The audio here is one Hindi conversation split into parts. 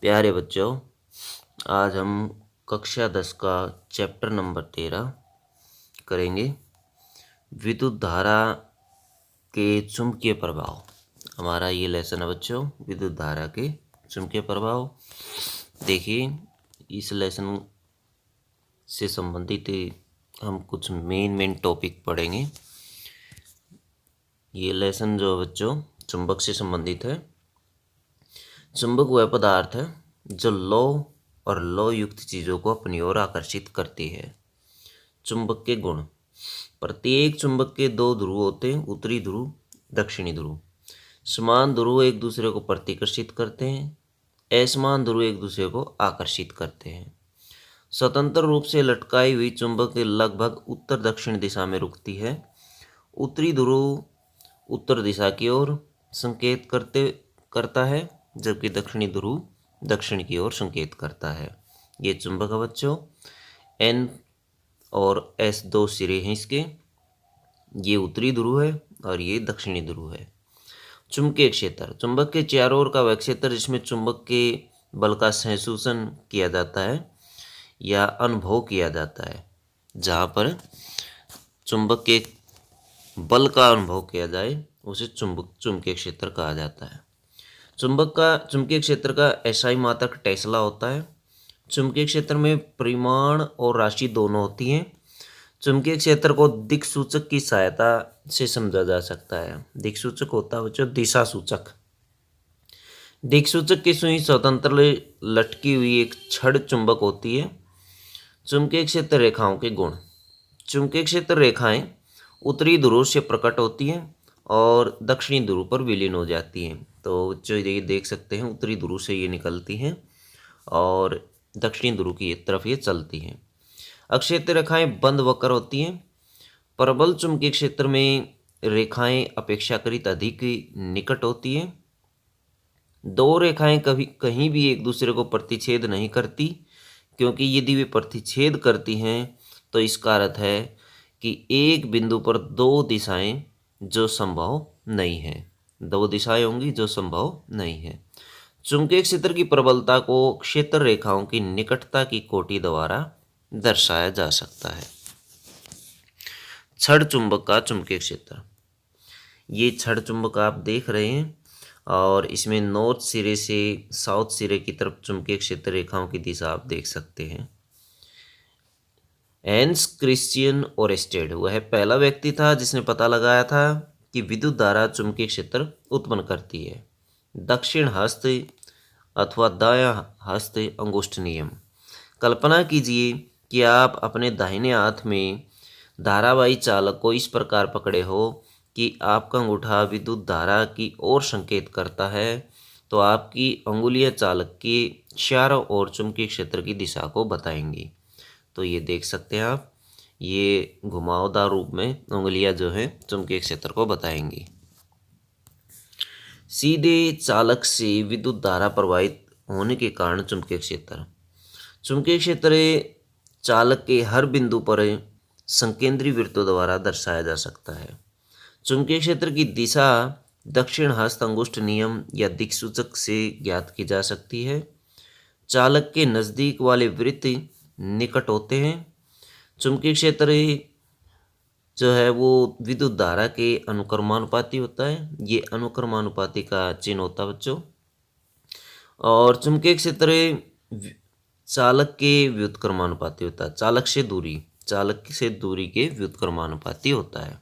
प्यारे बच्चों, आज हम कक्षा 10 का चैप्टर नंबर 13 करेंगे। विद्युत धारा के चुंबकीय प्रभाव। हमारा ये लेसन है बच्चों, विद्युत धारा के चुंबकीय प्रभाव। देखिए, इस लेसन से संबंधित हम कुछ मेन टॉपिक पढ़ेंगे। ये लेसन जो बच्चों चुंबक से संबंधित है। चुंबक वह पदार्थ है जो लौ और लौ युक्त चीज़ों को अपनी ओर आकर्षित करती है। चुंबक के गुण। प्रत्येक चुंबक के दो ध्रुव होते हैं, उत्तरी ध्रुव, दक्षिणी ध्रुव। समान ध्रुव एक दूसरे को प्रतिकर्षित करते हैं, असमान ध्रुव एक दूसरे को आकर्षित करते हैं। स्वतंत्र रूप से लटकाई हुई चुंबक लगभग उत्तर दक्षिण दिशा में रुकती है। उत्तरी ध्रुव उत्तर दिशा की ओर संकेत करता है, जबकि दक्षिणी ध्रुव दक्षिण की ओर संकेत करता है। ये चुंबक है बच्चों। N और S दो सिरे हैं इसके। ये उत्तरी ध्रुव है और ये दक्षिणी ध्रुव है। चुंबकीय क्षेत्र। चुंबक के चारों ओर का वह क्षेत्र जिसमें चुंबक के बल का सहसूसन किया जाता है या अनुभव किया जाता है। जहाँ पर चुंबक के बल का अनुभव किया जाए उसे चुंबकीय क्षेत्र कहा जाता है। चुंबकीय क्षेत्र का SI मात्रक टेस्ला होता है। चुंबकीय क्षेत्र में परिमाण और राशि दोनों होती हैं। चुंबकीय क्षेत्र को दिक्सूचक की सहायता से समझा जा सकता है। दिक्सूचक होता है बच्चों दिशा सूचक। दिक्सूचक की सुई स्वतंत्र लटकी हुई एक छड़ चुंबक होती है। चुंबकीय क्षेत्र रेखाओं के गुण। चुंबकीय क्षेत्र रेखाएं उत्तरी ध्रुव से प्रकट होती हैं और दक्षिणी ध्रुव पर विलीन हो जाती हैं। तो जो ये देख सकते हैं, उत्तरी ध्रुव से ये निकलती हैं और दक्षिणी ध्रुव की तरफ ये चलती हैं। अक्षेत्र रेखाएं बंद वक्र होती हैं। प्रबल चुंबकीय क्षेत्र में रेखाएं अपेक्षाकृत अधिक निकट होती हैं। दो रेखाएं कभी कहीं भी एक दूसरे को प्रतिच्छेद नहीं करती, क्योंकि यदि वे प्रतिच्छेद करती हैं तो इसका अर्थ है कि एक बिंदु पर दो दिशाएं जो संभव नहीं है। दो दिशाएं होंगी जो संभव नहीं है। चुंबकीय क्षेत्र की प्रबलता को क्षेत्र रेखाओं की निकटता की कोटि द्वारा दर्शाया जा सकता है। छड़ चुंबक का चुंबकीय क्षेत्र। ये छड़ चुंबक आप देख रहे हैं और इसमें नॉर्थ सिरे से साउथ सिरे की तरफ चुंबकीय क्षेत्र रेखाओं की दिशा आप देख सकते हैं। हैंस क्रिश्चियन ओरेस्टेड वह पहला व्यक्ति था जिसने पता लगाया था कि विद्युत धारा चुंबकीय क्षेत्र उत्पन्न करती है। दक्षिण हस्त अथवा दायां हस्त अंगुष्ठ नियम। कल्पना कीजिए कि आप अपने दाहिने हाथ में धारावाही चालक को इस प्रकार पकड़े हो कि आपका अंगूठा विद्युत धारा की ओर संकेत करता है, तो आपकी अंगुलियां चालक के चारों ओर चुंबकीय क्षेत्र की दिशा को बताएंगी। तो ये देख सकते हैं आप, ये घुमावदार रूप में उंगलियां जो हैं चुंबकीय क्षेत्र को बताएंगी। सीधे चालक से विद्युत धारा प्रवाहित होने के कारण चुंबकीय क्षेत्र। चुंबकीय क्षेत्र चालक के हर बिंदु पर संकेंद्री वृत्तों द्वारा दर्शाया जा सकता है। चुंबकीय क्षेत्र की दिशा दक्षिण हस्त अंगुष्ठ नियम या दिक्सूचक से ज्ञात की जा सकती है। चालक के नज़दीक वाले वृत्त निकट होते हैं। चुंबकीय क्षेत्र जो है वो विद्युत धारा के अनुक्रमानुपाती होता है। ये अनुक्रमानुपाती का चिन्ह होता है बच्चों। और चुंबकीय क्षेत्र चालक के व्युत्क्रमानुपाती होता है। चालक से दूरी के व्युत्क्रमानुपाती होता है।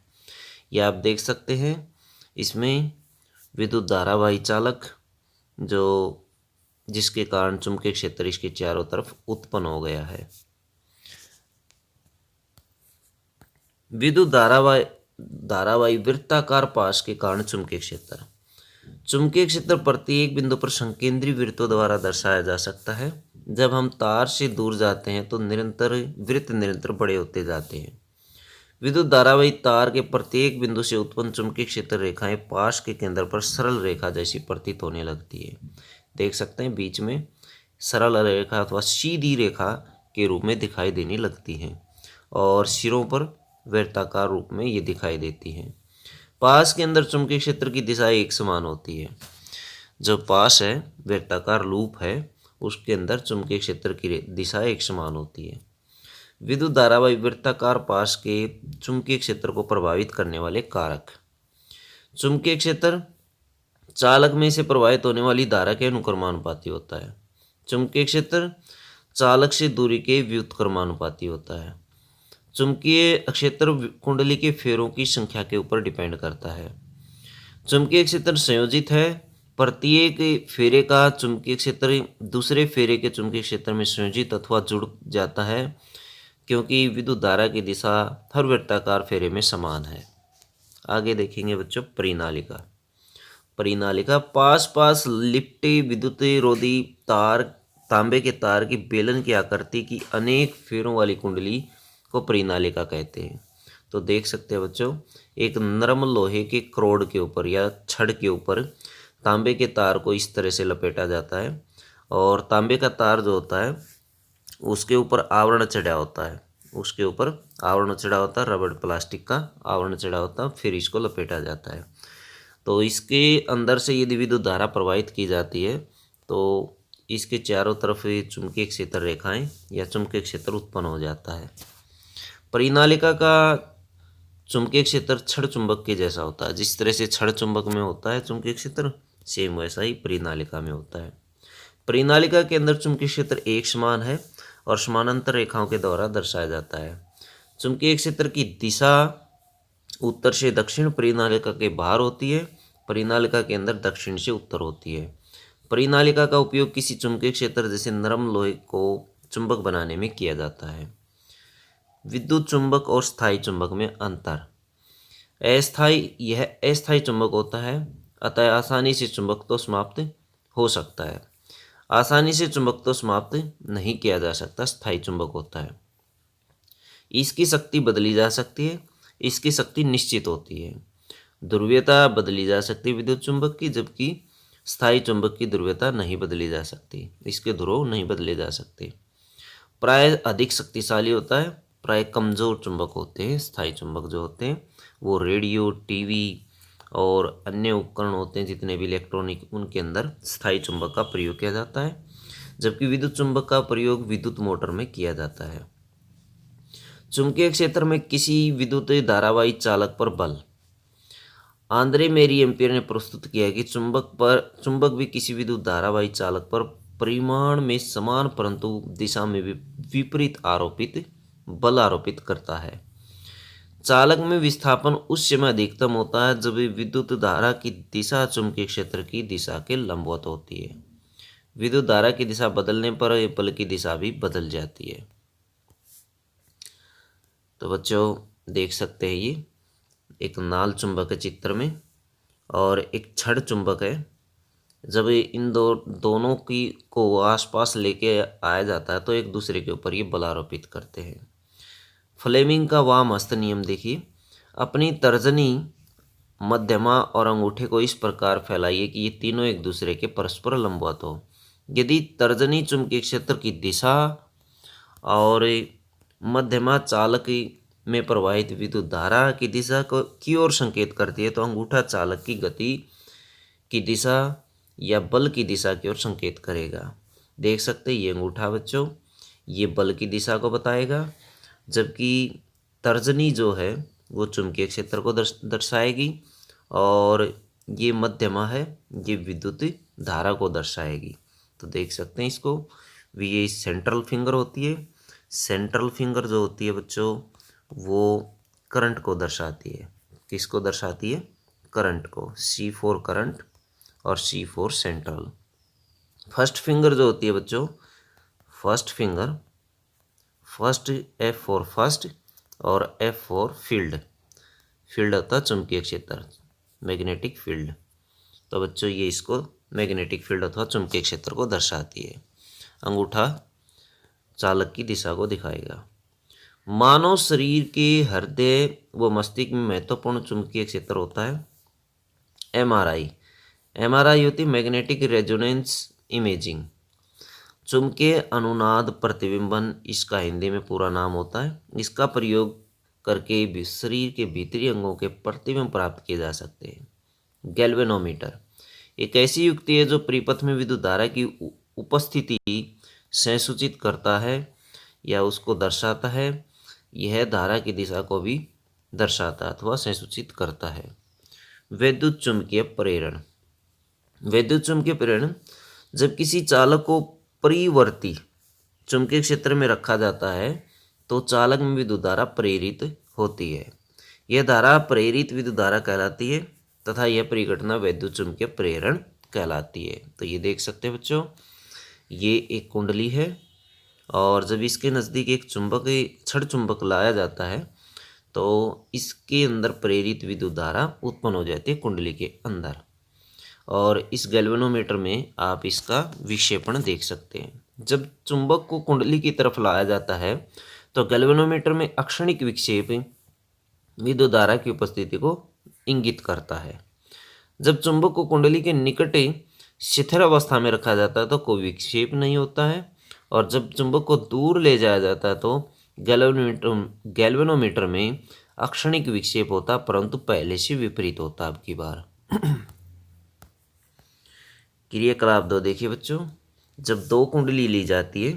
ये आप देख सकते हैं, इसमें विद्युत धारावाही चालक जो जिसके कारण चुंबकीय क्षेत्र इसके चारों तरफ उत्पन्न हो गया है। विद्युत धारावाही वृत्ताकार पाश के कारण चुंबकीय क्षेत्र। चुंबकीय क्षेत्र प्रत्येक बिंदु पर संकेंद्री वृत्तों द्वारा दर्शाया जा सकता है। जब हम तार से दूर जाते हैं तो वृत्त निरंतर बड़े होते जाते हैं। विद्युत धारावाही तार के प्रत्येक बिंदु से उत्पन्न चुंबकीय क्षेत्र रेखाएं पाश के केंद्र पर सरल रेखा जैसी प्रतीत होने लगती है। देख सकते हैं बीच में सरल रेखा अथवा सीधी रेखा के रूप में दिखाई देने लगती हैं और सिरों पर वृत्ताकार रूप में ये दिखाई देती हैं। पास के अंदर चुंबकीय क्षेत्र की दिशा एक समान होती है। जो पास है वृत्ताकार लूप है उसके अंदर चुंबकीय क्षेत्र की दिशा एक समान होती है। विद्युत धारा व वृत्ताकार पाश के चुंबकीय क्षेत्र को प्रभावित करने वाले कारक। चुंबकीय क्षेत्र चालक में से प्रवाहित होने वाली धारा के अनुक्रमानुपाती होता है। चुंबकीय क्षेत्र चालक से दूरी के व्युत्क्रमानुपाती होता है। चुंबकीय क्षेत्र कुंडली के फेरों की संख्या के ऊपर डिपेंड करता है। चुंबकीय क्षेत्र संयोजित है। प्रत्येक फेरे का चुंबकीय क्षेत्र दूसरे फेरे के चुंबकीय क्षेत्र में संयोजित अथवा जुड़ जाता है, क्योंकि विद्युत धारा की दिशा हर वृत्ताकार फेरे में समान है। आगे देखेंगे बच्चों परिनालिका। परिनालिका पास पास लिपटे विद्युत रोधी तार, तांबे के तार की बेलन की आकृति की अनेक फेरों वाली कुंडली को परिनालिका कहते हैं। तो देख सकते हैं बच्चों, एक नरम लोहे के क्रोड के ऊपर या छड़ के ऊपर तांबे के तार को इस तरह से लपेटा जाता है, और तांबे का तार जो होता है उसके ऊपर आवरण चढ़ा होता है, उसके ऊपर आवरण चढ़ा होता है, रबड़ प्लास्टिक का आवरण चढ़ा होता है, फिर इसको लपेटा जाता है। तो इसके अंदर से यदि विद्युत धारा प्रवाहित की जाती है तो इसके चारों तरफ चुंबकीय क्षेत्र रेखाएं या चुंबकीय क्षेत्र उत्पन्न हो जाता है। परिनालिका का चुंबकीय क्षेत्र छड़ चुंबक के जैसा होता है। जिस तरह से छड़ चुंबक में होता है चुंबकीय क्षेत्र, सेम वैसा ही परिनालिका में होता है। परिनालिका के अंदर चुंबकीय क्षेत्र एक समान है और समानांतर रेखाओं के द्वारा दर्शाया जाता है। चुंबकीय क्षेत्र की दिशा उत्तर से दक्षिण परिनालिका के बाहर होती है, परिनालिका के अंदर दक्षिण से उत्तर होती है। परिनालिका का उपयोग किसी चुंबकीय क्षेत्र जैसे नरम लोहे को चुंबक बनाने में किया जाता है। विद्युत चुंबक और स्थायी चुंबक में अंतर। यह अस्थायी चुंबक होता है, अतः आसानी से चुंबक तो समाप्त हो सकता है, आसानी से चुंबक तो समाप्त नहीं किया जा सकता। स्थायी चुंबक होता है, इसकी शक्ति बदली जा सकती है, इसकी शक्ति निश्चित होती है। ध्रुवीयता बदली जा सकती है विद्युत चुंबक की, जबकि स्थायी चुंबक की ध्रुवीयता नहीं बदली जा सकती, इसके ध्रुव नहीं बदले जा सकते। प्राय अधिक शक्तिशाली होता है, प्राय कमजोर चुंबक होते हैं। स्थायी चुंबक जो होते हैं वो रेडियो, टीवी और अन्य उपकरण होते हैं जितने भी इलेक्ट्रॉनिक, उनके अंदर स्थायी चुंबक का प्रयोग किया जाता है, जबकि विद्युत चुंबक का प्रयोग विद्युत मोटर में किया जाता है। चुंबकीय क्षेत्र में किसी विद्युत धारावाही चालक पर बल। आंद्रे मेरी एम्पियर ने प्रस्तुत किया कि चुंबक भी किसी विद्युत धारावाही चालक पर परिमाण में समान परंतु दिशा में विपरीत बल आरोपित करता है। चालक में विस्थापन उस समय अधिकतम होता है जब विद्युत धारा की दिशा चुंबकीय क्षेत्र की दिशा के लंबवत होती है। विद्युत धारा की दिशा बदलने पर बल की दिशा भी बदल जाती है। तो बच्चों देख सकते हैं ये एक नाल चुंबक है चित्र में, और एक छड़ चुंबक है। जब इन दोनों की को आसपास लेके आया जाता है तो एक दूसरे के ऊपर ये बल आरोपित करते हैं। फ्लेमिंग का वाम हस्त नियम देखिए। अपनी तर्जनी, मध्यमा और अंगूठे को इस प्रकार फैलाइए कि ये तीनों एक दूसरे के परस्पर लंबवत हो। यदि तर्जनी चुंबकीय क्षेत्र की दिशा और मध्यमा चालक में प्रवाहित विद्युत धारा की दिशा की ओर संकेत करती है तो अंगूठा चालक की गति की दिशा या बल की दिशा की ओर संकेत करेगा। देख सकते हैं ये अंगूठा बच्चों, ये बल की दिशा को बताएगा, जबकि तर्जनी जो है वो चुंबकीय क्षेत्र को दर्शाएगी, और ये मध्यमा है, ये विद्युत धारा को दर्शाएगी। तो देख सकते हैं इसको भी, ये सेंट्रल फिंगर होती है। सेंट्रल फिंगर जो होती है बच्चों वो करंट को दर्शाती है। किसको दर्शाती है? करंट को। C4 करंट और C4 सेंट्रल। फर्स्ट फिंगर जो होती है बच्चों, first finger, first F for first और F फॉर फील्ड। फील्ड होता है चुंबकीय क्षेत्र, मैग्नेटिक फील्ड। तो बच्चों ये इसको मैग्नेटिक फील्ड अथवा चुंबकीय क्षेत्र को दर्शाती है। अंगूठा चालक की दिशा को दिखाएगा। मानव शरीर के हृदय व मस्तिष्क में महत्वपूर्ण चुंबकीय क्षेत्र होता है MRI। MRI होती है मैग्नेटिक रेजोनेंस इमेजिंग। चुंबकीय अनुनाद प्रतिबिंबन इसका हिंदी में पूरा नाम होता है। इसका प्रयोग करके भी शरीर के भीतरी अंगों के प्रतिबिंब प्राप्त किए जा सकते हैं। गैल्वेनोमीटर एक ऐसी युक्ति है जो परिपथ में विद्युत धारा की उपस्थिति संसूचित करता है या उसको दर्शाता है। यह धारा की दिशा को भी दर्शाता अथवा संसूचित करता है। वैद्युत चुम्बकीय प्रेरण। वैद्युत चुम्बकीय प्रेरण जब किसी चालक को परिवर्ती चुंबकीय क्षेत्र में रखा जाता है तो चालक में विद्युत धारा प्रेरित होती है। यह धारा प्रेरित विद्युत धारा कहलाती है तथा यह परिघटना वैद्युत चुम्बकीय प्रेरण कहलाती है। तो ये देख सकते हैं बच्चों, ये एक कुंडली है और जब इसके नज़दीक एक चुंबक छड़ चुंबक लाया जाता है तो इसके अंदर प्रेरित विद्युत धारा उत्पन्न हो जाती है कुंडली के अंदर। और इस गैल्वेनोमीटर में आप इसका विक्षेपण देख सकते हैं। जब चुंबक को कुंडली की तरफ लाया जाता है तो गैल्वेनोमीटर में अक्षणिक विक्षेप विद्युत धारा की उपस्थिति को इंगित करता है। जब चुंबक को कुंडली के निकट शिथिल अवस्था में रखा जाता है तो कोई विक्षेप नहीं होता है, और जब चुंबक को दूर ले जाया जाता है तो गैल्वेनोमीटर में अक्षणिक विक्षेप होता, परंतु पहले से विपरीत होता। अब की बार क्रियाकलाप 2 देखिए बच्चों, जब 2 कुंडली ली जाती है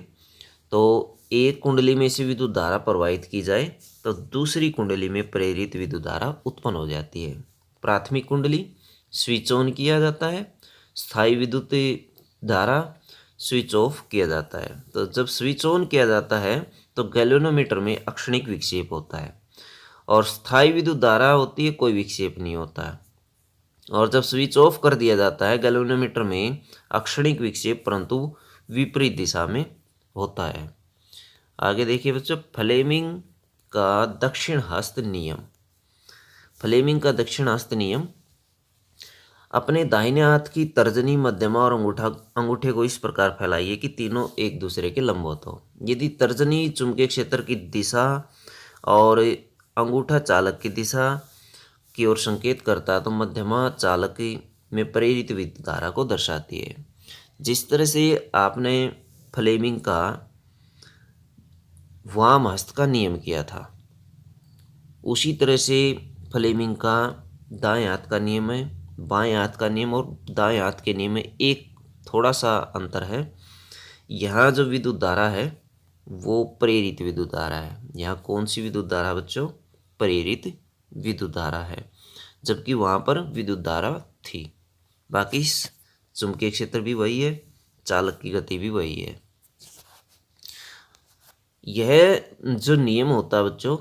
तो एक कुंडली में से विद्युत धारा प्रवाहित की जाए तो दूसरी कुंडली में प्रेरित विद्युत धारा उत्पन्न हो जाती है। प्राथमिक कुंडली स्विच ऑन किया जाता है, स्थायी विद्युत धारा स्विच ऑफ किया जाता है। तो जब स्विच ऑन किया जाता है तो गैल्वेनोमीटर में अक्षणिक विक्षेप होता है और स्थायी विद्युत धारा होती है, कोई विक्षेप नहीं होता है। और जब स्विच ऑफ कर दिया जाता है गैल्वेनोमीटर में अक्षणिक विक्षेप परंतु विपरीत दिशा में होता है। आगे देखिए बच्चों, फ्लेमिंग का दक्षिण हस्त नियम। फ्लेमिंग का दक्षिण हस्त नियम, अपने दाहिने हाथ की तर्जनी, मध्यमा और अंगूठे को इस प्रकार फैलाइए कि तीनों एक दूसरे के लंबवत हो। यदि तर्जनी चुंबकीय क्षेत्र की दिशा और अंगूठा चालक की दिशा की ओर संकेत करता है तो मध्यमा चालक में प्रेरित विद्युत धारा को दर्शाती है। जिस तरह से आपने फ्लेमिंग का वाम हस्त का नियम किया था उसी तरह से फ्लेमिंग का दाएं हाथ का नियम है। बाएं हाथ का नियम और दाएं हाथ के नियम में एक थोड़ा सा अंतर है। यहाँ जो विद्युत धारा है वो प्रेरित विद्युत धारा है। यहाँ कौन सी विद्युत धारा बच्चों? प्रेरित विद्युत धारा है, जबकि वहाँ पर विद्युत धारा थी। बाकी चुंबकीय क्षेत्र भी वही है, चालक की गति भी वही है। यह जो नियम होता है बच्चों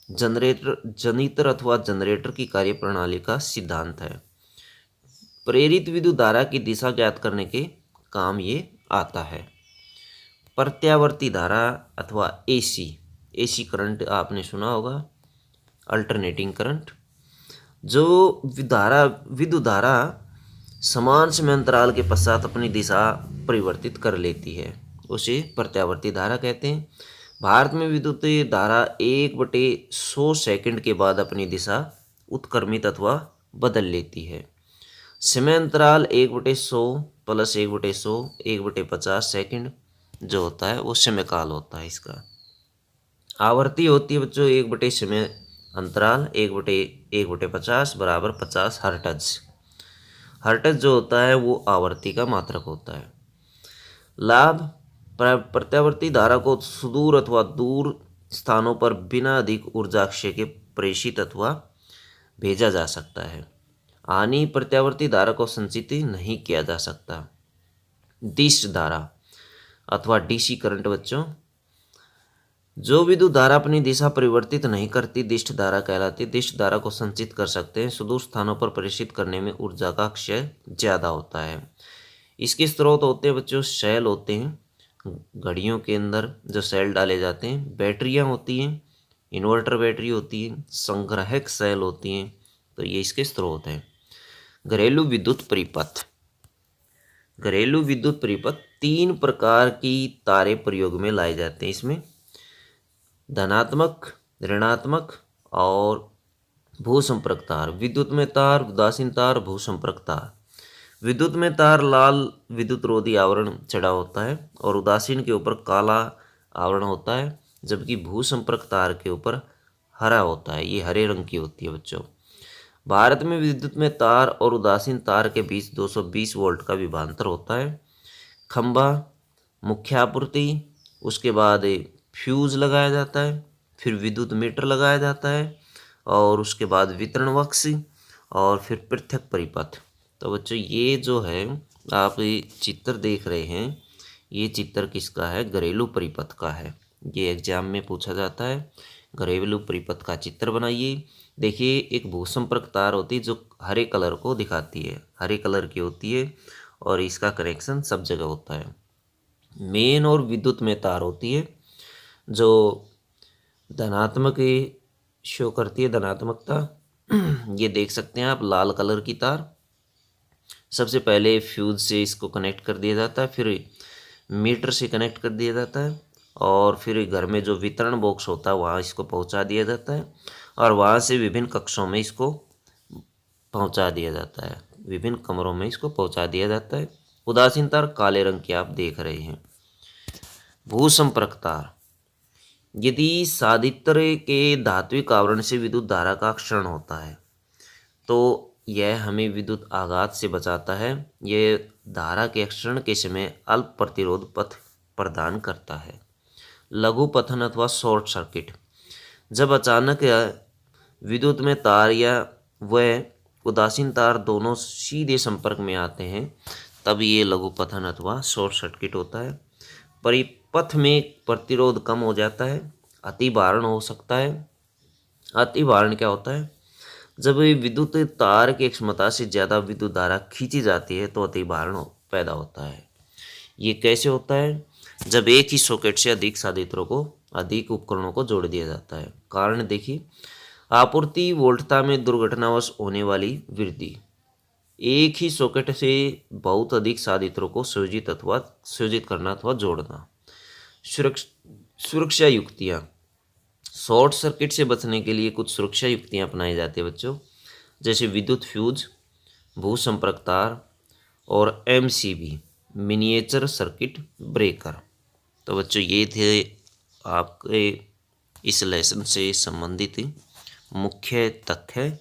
जनित्र अथवा जनरेटर की कार्यप्रणाली का सिद्धांत है। प्रेरित विद्युत धारा की दिशा ज्ञात करने के काम ये आता है। प्रत्यावर्ती धारा अथवा एसी करंट आपने सुना होगा, अल्टरनेटिंग करंट। जो विद्युत धारा समान समय अंतराल के पश्चात अपनी दिशा परिवर्तित कर लेती है उसे प्रत्यावर्ती धारा कहते हैं। भारत में विद्युत धारा 1/100 सेकंड के बाद अपनी दिशा उत्क्रमित अथवा बदल लेती है। समय अंतराल 1/100 प्लस 1/100 1/50 सेकंड जो होता है वो समय काल होता है इसका। आवृत्ति होती है बच्चों 1 समय अंतराल 1/50 बराबर 50 हर्ट्ज। हर्ट्ज जो होता है वो आवृत्ति का मात्रक होता है। लाभ, प्रत्यावर्ती धारा को सुदूर अथवा दूर स्थानों पर बिना अधिक ऊर्जाक्षय के प्रेषित अथवा भेजा जा सकता है। हानि, प्रत्यावर्ती धारा को संचित नहीं किया जा सकता। दिष्ट धारा अथवा डीसी करंट बच्चों, जो विद्युत धारा अपनी दिशा परिवर्तित नहीं करती दिष्ट धारा कहलाती है। दिष्ट धारा को संचित कर सकते हैं, सुदूर स्थानों पर प्रेषित करने में ऊर्जा का क्षय ज़्यादा होता है। इसके स्रोत होते हैं बच्चों सेल होते हैं, घड़ियों के अंदर जो सेल डाले जाते हैं, बैटरियां होती हैं, इन्वर्टर बैटरी होती है, संग्राहक सेल होती हैं। तो ये इसके स्रोत हैं। घरेलू विद्युत परिपथ। घरेलू विद्युत परिपथ 3 प्रकार की तारे प्रयोग में लाए जाते हैं। इसमें धनात्मक, ऋणात्मक और भूसंपर्क तार। विद्युत में तार, उदासीन तार, भूसंपर्क तार। विद्युत में तार लाल विद्युत रोधी आवरण चढ़ा होता है और उदासीन के ऊपर काला आवरण होता है, जबकि भूसंपर्क तार के ऊपर हरा होता है, ये हरे रंग की होती है बच्चों। भारत में विद्युत में तार और उदासीन तार के बीच 220 वोल्ट का विभवांतर होता है। खंभा, मुख्य आपूर्ति, उसके बाद फ्यूज लगाया जाता है, फिर विद्युत मीटर लगाया जाता है, और उसके बाद वितरण बक्स, और फिर पृथक परिपथ। तो बच्चों ये जो है आप चित्र देख रहे हैं, ये चित्र किसका है? घरेलू परिपथ का है। ये एग्जाम में पूछा जाता है। घरेलू परिपथ का चित्र बनाइए। देखिए एक भूसंपर्क तार होती है जो हरे कलर को दिखाती है, हरे कलर की होती है, और इसका कनेक्शन सब जगह होता है। मेन और विद्युत में तार होती है जो धनात्मक शो करती है, धनात्मकता। ये देख सकते हैं आप, लाल कलर की तार। सबसे पहले फ्यूज से इसको कनेक्ट कर दिया जाता है, फिर मीटर से कनेक्ट कर दिया जाता है, और फिर घर में जो वितरण बॉक्स होता है वहाँ इसको पहुँचा दिया जाता है, और वहाँ से विभिन्न कक्षों में इसको पहुँचा दिया जाता है, विभिन्न कमरों में इसको पहुँचा दिया जाता है। उदासीन तार काले रंग की आप देख रहे हैं। भूसंपर्क तार, यदि सादित्र के धात्विक आवरण से विद्युत धारा का क्षरण होता है तो यह हमें विद्युत आघात से बचाता है। यह धारा के क्षरण के समय अल्प प्रतिरोध पथ प्रदान करता है। लघु पतन अथवा शॉर्ट सर्किट, जब अचानक विद्युत में तार या वह उदासीन तार दोनों सीधे संपर्क में आते हैं तब ये लघु पतन अथवा शॉर्ट सर्किट होता है। परिपथ में प्रतिरोध कम हो जाता है। अतिभारण हो सकता है। अतिभारण क्या होता है? जब विद्युत तार की क्षमता से ज़्यादा विद्युत धारा खींची जाती है तो अतिभारण पैदा होता है। ये कैसे होता है? जब एक ही सॉकेट से अधिक संधारित्रों को, अधिक उपकरणों को जोड़ दिया जाता है। कारण देखिए, आपूर्ति वोल्टता में दुर्घटनावश होने वाली वृद्धि। एक ही सॉकेट से बहुत अधिक संधारित्रों को संयोजित करना अथवा जोड़ना। सुरक्षा युक्तियाँ, शॉर्ट सर्किट से बचने के लिए कुछ सुरक्षा युक्तियाँ अपनाई जाती है बच्चों, जैसे विद्युत फ्यूज, भूसंपर्क तार, और MCB मिनिएचर सर्किट ब्रेकर। तो बच्चों ये थे आपके इस लेसन से संबंधित मुख्य तथ्य।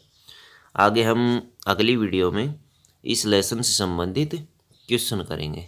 आगे हम अगली वीडियो में इस लेसन से संबंधित क्वेश्चन करेंगे।